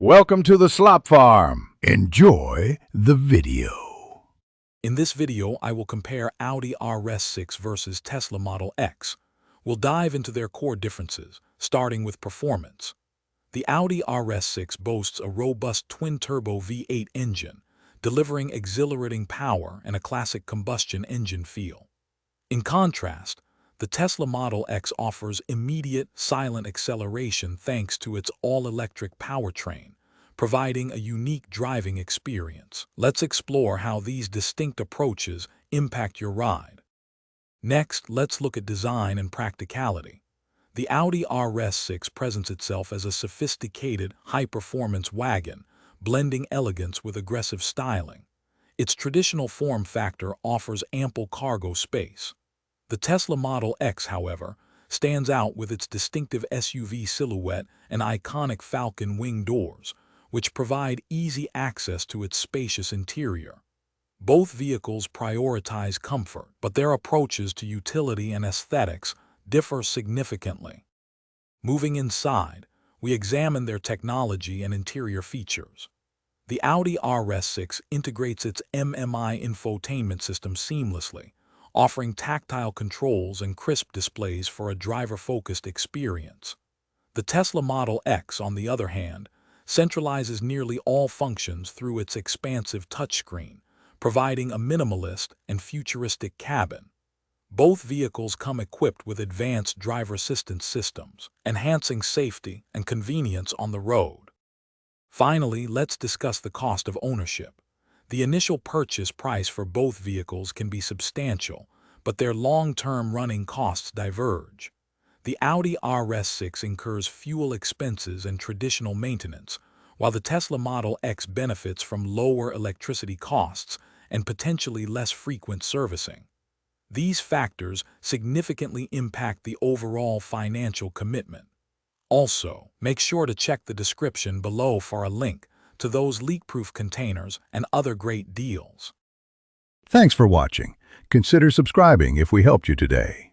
Welcome to the Slop Farm. Enjoy the video. In this video, I will compare Audi RS6 versus Tesla Model X. We'll dive into their core differences, starting with performance. The Audi RS6 boasts a robust twin-turbo V8 engine, delivering exhilarating power and a classic combustion engine feel. In contrast, the Tesla Model X offers immediate, silent acceleration thanks to its all-electric powertrain, providing a unique driving experience. Let's explore how these distinct approaches impact your ride. Next, let's look at design and practicality. The Audi RS6 presents itself as a sophisticated, high-performance wagon, blending elegance with aggressive styling. Its traditional form factor offers ample cargo space. The Tesla Model X, however, stands out with its distinctive SUV silhouette and iconic falcon wing doors, which provide easy access to its spacious interior. Both vehicles prioritize comfort, but their approaches to utility and aesthetics differ significantly. Moving inside, we examine their technology and interior features. The Audi RS6 integrates its MMI infotainment system seamlessly, offering tactile controls and crisp displays for a driver-focused experience. The Tesla Model X, on the other hand, centralizes nearly all functions through its expansive touchscreen, providing a minimalist and futuristic cabin. Both vehicles come equipped with advanced driver assistance systems, enhancing safety and convenience on the road. Finally, let's discuss the cost of ownership. The initial purchase price for both vehicles can be substantial, but their long-term running costs diverge. The Audi RS6 incurs fuel expenses and traditional maintenance, while the Tesla Model X benefits from lower electricity costs and potentially less frequent servicing. These factors significantly impact the overall financial commitment. Also, make sure to check the description below for a link to those leak-proof containers and other great deals. Thanks for watching. Consider subscribing if we helped you today.